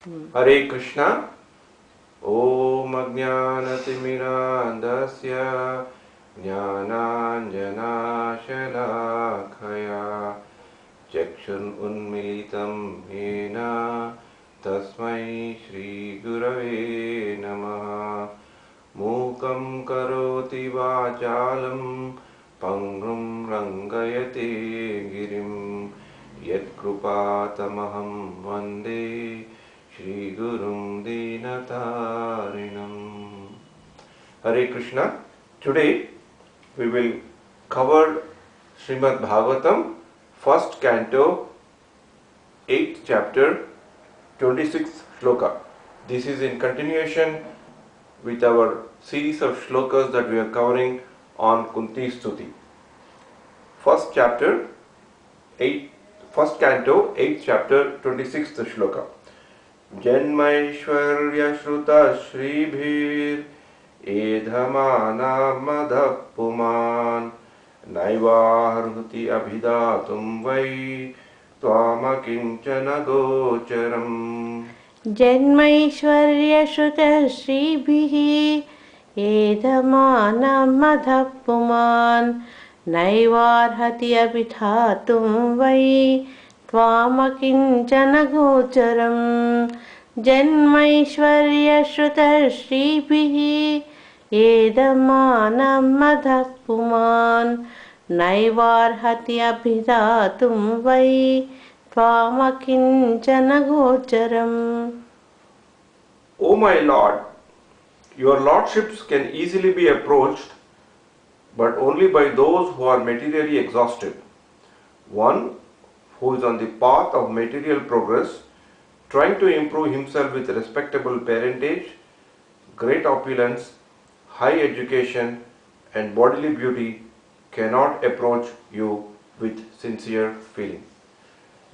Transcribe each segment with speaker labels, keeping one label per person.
Speaker 1: Hare Krishna. Om Ajnanatimirandasya Jnananjanashalakaya Chakshun Unmilitam Yena Tasmai Shri Gurave Namaha Mukam Karoti Vachalam Pangrum Rangayate Girim Yat Krupatamaham Vande Shri Gurum Dinatarinam. Hare Krishna. Today we will cover Srimad Bhagavatam, first canto, 8th chapter, 26th shloka. This is in continuation with our series of shlokas that we are covering on Kunti Stuti. First canto, 8th chapter, 26th shloka. Janmaishwarya shruta shribhir edhamana puman naivarhuti abhidatum vai twamakinchana gocharam.
Speaker 2: जन्मैश्वर्यश्रुतश्रीभिः एधमानमधः पुमान् नैवार्हति अभिधातुं वै त्वामकिञ्चन गोचरम् जन्मैश्वर्यश्रुतश्रीभिः एधमानमधः पुमान् नैवार्हति अभिधातुं वै त्वामकिञ्चन गोचरम्.
Speaker 1: O my Lord, your lordships can easily be approached, but only by those who are materially exhausted. One who is on the path of material progress, trying to improve himself with respectable parentage, great opulence, high education, and bodily beauty, cannot approach you with sincere feeling.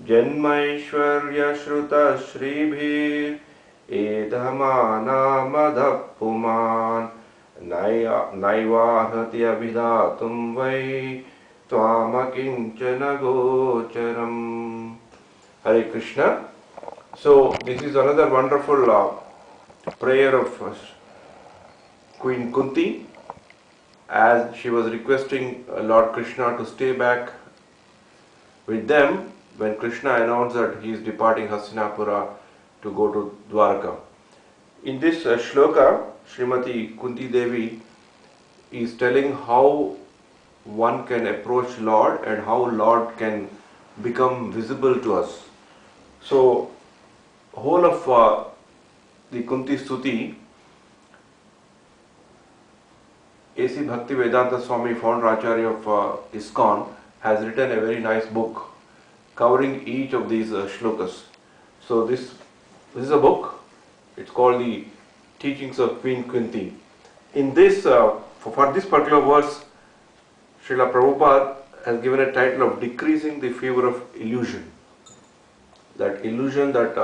Speaker 1: Janmaishwarya shruta shribhir edhamana puman naivarhati abhidatum vai twamakinchana gocharam. Hare Krishna. So this is another wonderful prayer of Queen Kunti, as she was requesting Lord Krishna to stay back with them when Krishna announced that he is departing Hastinapura to go to Dwarka. In this shloka, Srimati Kunti Devi is telling how one can approach Lord and how Lord can become visible to us. So, whole of the Kunti Stuti, A.C. Bhaktivedanta Swami, founder Acharya of ISKCON, has written a very nice book covering each of these shlokas. So this is a book. It's called the Teachings of Queen Kunti. In this, for this particular verse, Srila Prabhupada has given a title of Decreasing the Fever of Illusion. That illusion that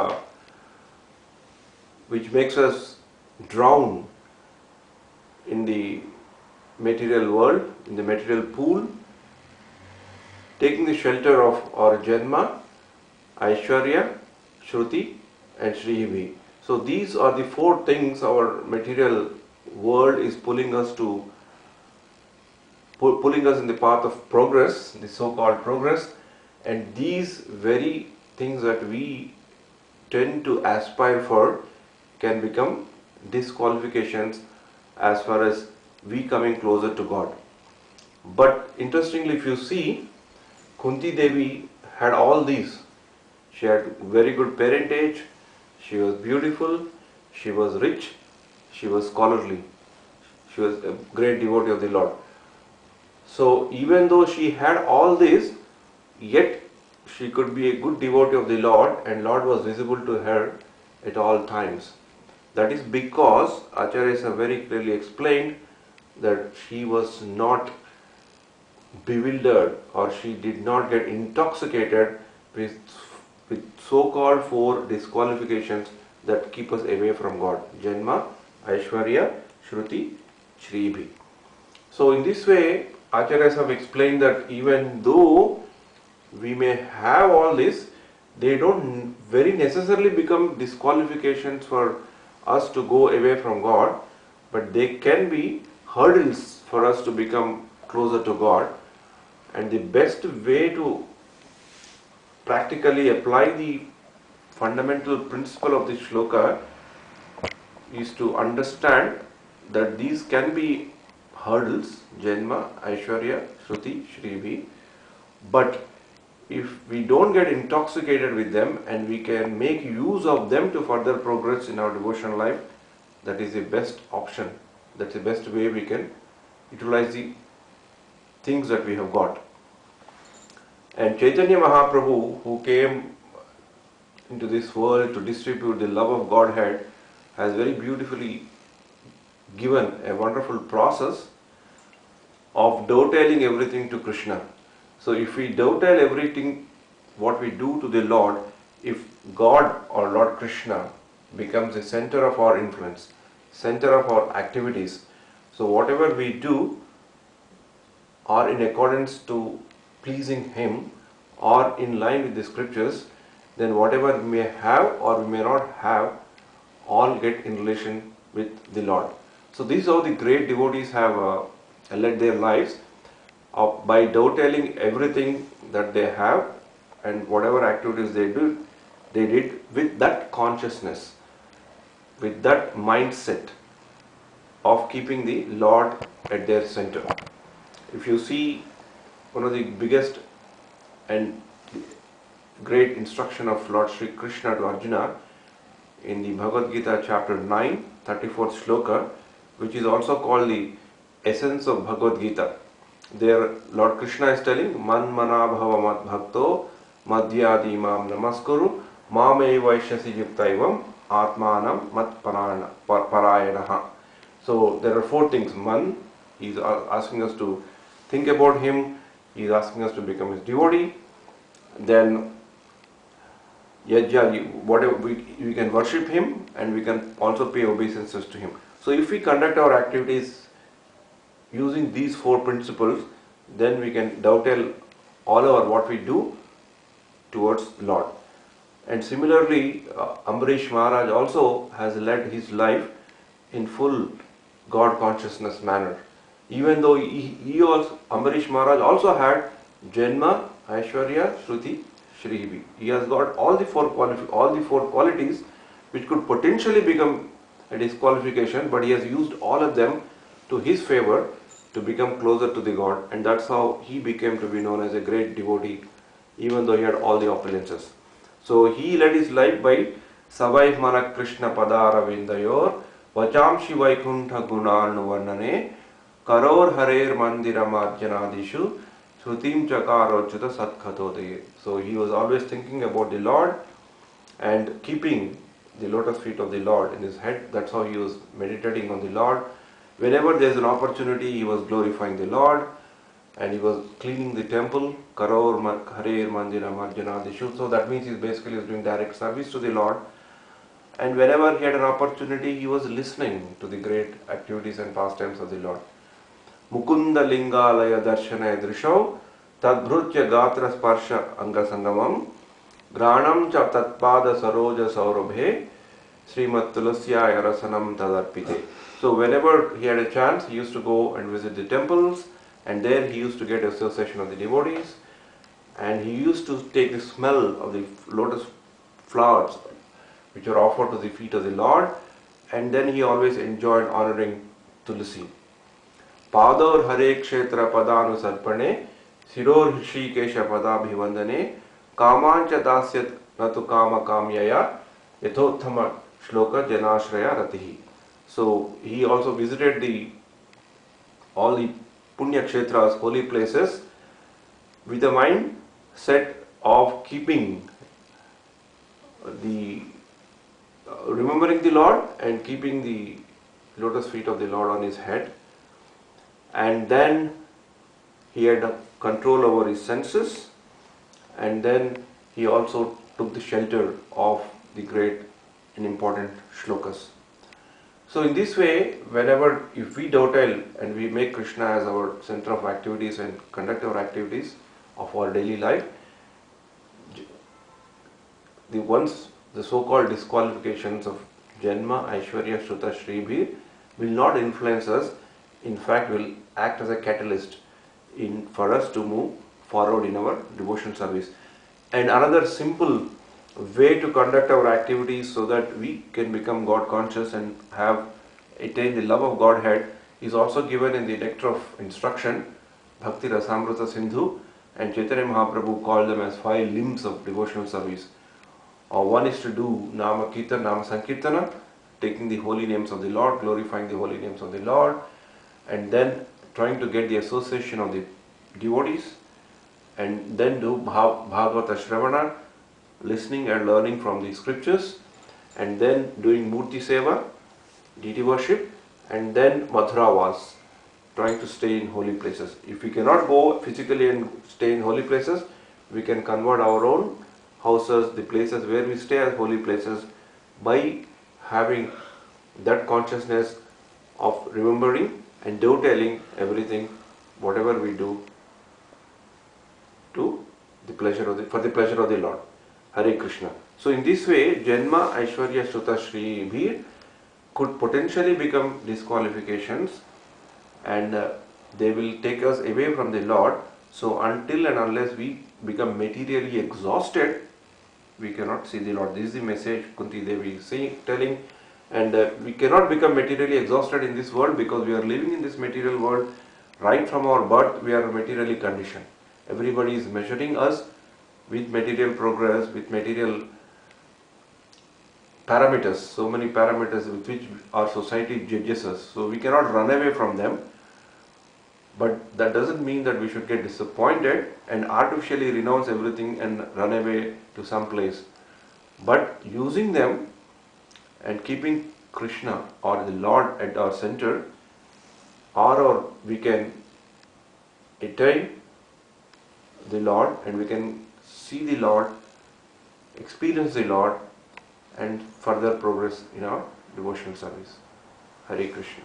Speaker 1: which makes us drown in the material world, in the material pool, taking the shelter of our Janma, Aishwarya, Shruti and Shribhi. So these are the four things our material world is pulling us in the path of progress, the so-called progress, and these very things that we tend to aspire for can become disqualifications as far as we coming closer to God. But interestingly, if you see, Kunti Devi had all these. She had very good parentage, she was beautiful, she was rich, she was scholarly, she was a great devotee of the Lord. So even though she had all this, yet she could be a good devotee of the Lord and Lord was visible to her at all times. That is because Acharyas have very clearly explained that she was not bewildered or she did not get intoxicated with so-called four disqualifications that keep us away from God: Janma, Aishwarya, Shruti, Shribhi. So in this way, Acharyas have explained that even though we may have all this, they don't very necessarily become disqualifications for us to go away from God, but they can be hurdles for us to become closer to God. And the best way to practically apply the fundamental principle of this shloka is to understand that these can be hurdles, Janma, Aishwarya, Shruti, Shribhi, but if we don't get intoxicated with them and we can make use of them to further progress in our devotional life, that is the best option. That's the best way we can utilize the things that we have got. And Chaitanya Mahaprabhu, who came into this world to distribute the love of Godhead, has very beautifully given a wonderful process of dovetailing everything to Krishna. So if we dovetail everything what we do to the Lord, if God or Lord Krishna becomes the center of our influence, center of our activities, so whatever we do are in accordance to pleasing Him or in line with the scriptures, then whatever we may have or we may not have, all get in relation with the Lord. So these are the great devotees have led their lives by dovetailing everything that they have and whatever activities they did with that consciousness, with that mindset of keeping the Lord at their center. If you see one of the biggest and great instruction of Lord Sri Krishna to Arjuna in the Bhagavad Gita chapter 9, 34th shloka, which is also called the essence of Bhagavad Gita. There Lord Krishna is telling, Man mana bhava mat bhakto madhyadi mam namaskuru mame vaishyasi yuktaivam atmanam mat parayanaha. So there are four things. Man, he is asking us to think about Him, he is asking us to become His devotee. Then Yajya, whatever we can worship Him and we can also pay obeisances to Him. So if we conduct our activities using these four principles, then we can dovetail all over what we do towards Lord. And similarly, Ambarish Maharaj also has led his life in full God consciousness manner. Even though Ambarish Maharaj also had Janma, Aishwarya, Shruti, Shribhi. He has got all the four qualities which could potentially become a disqualification, but he has used all of them to his favor to become closer to the God, and that's how he became to be known as a great devotee, even though he had all the opulences. So he led his life by Savai Mana Krishna Padara Vindayor Vachamshi Vaikuntha Gunanu Varnane Karor Harer Mandira Marjanadishu Shrutim Chakarochuta Satkhatode. So he was always thinking about the Lord and keeping the lotus feet of the Lord in his head. That's how he was meditating on the Lord. Whenever there is an opportunity, he was glorifying the Lord and he was cleaning the temple. Karor Harer Mandira Marjanadishu. So that means he basically was doing direct service to the Lord. And whenever he had an opportunity, he was listening to the great activities and pastimes of the Lord. Mukunda Lingalaya Darshana Drisho Tadbrutya Gatra Sparsha Anga Sangamam Granam Cha Tatpada Saroja Saurabhe Srimat Tulasya Rasanam Tadarpite. So whenever he had a chance, he used to go and visit the temples, and there he used to get association of the devotees, and he used to take the smell of the lotus flowers which are offered to the feet of the Lord, and then he always enjoyed honoring Tulsi. Pador Hare Kshetra Padanu Sarpane Siror Hrishikesha Padabhivandane Kamancha Dasyat Natu Kama Kamyaya Yathottama Shloka Janashraya Ratihi. So he also visited all the Punya Kshetras, holy places, with a mind set of keeping remembering the Lord and keeping the lotus feet of the Lord on his head. And then he had control over his senses, and then he also took the shelter of the great and important shlokas. So in this way, if we dovetail and we make Krishna as our center of activities and conduct our activities of our daily life, the so-called disqualifications of Janma, Aishwarya, Shruta, Shribhir will not influence us. In fact, will act as a catalyst for us to move forward in our devotion service. And another simple way to conduct our activities so that we can become God conscious and attain the love of Godhead is also given in the nectar of instruction, Bhakti Rasamrita Sindhu, and Chaitanya Mahaprabhu called them as 5 limbs of devotional service. One is to do Nama Kirtan, Nama Sankirtana, taking the holy names of the Lord, glorifying the holy names of the Lord, and then trying to get the association of the devotees, and then do Bhagavata Shravana, listening and learning from the scriptures, and then doing Murti Seva, deity worship, and then Madhuravas, trying to stay in holy places. If we cannot go physically and stay in holy places, we can convert our own houses, the places where we stay as holy places, by having that consciousness of remembering and dovetailing everything, whatever we do, to the pleasure of for the pleasure of the Lord. Hare Krishna. So in this way, Janma, Aishwarya, Shruta, Shribhir could potentially become disqualifications, and they will take us away from the Lord. So until and unless we become materially exhausted, we cannot see the Lord. This is the message Kunti Devi is telling. And we cannot become materially exhausted in this world because we are living in this material world. Right from our birth, we are materially conditioned. Everybody is measuring us with material progress, with material parameters, so many parameters with which our society judges us. So we cannot run away from them. But that doesn't mean that we should get disappointed and artificially renounce everything and run away to some place. But using them and keeping Krishna or the Lord at our center, or we can attain the Lord and we can see the Lord, experience the Lord, and further progress in our devotional service. Hare Krishna.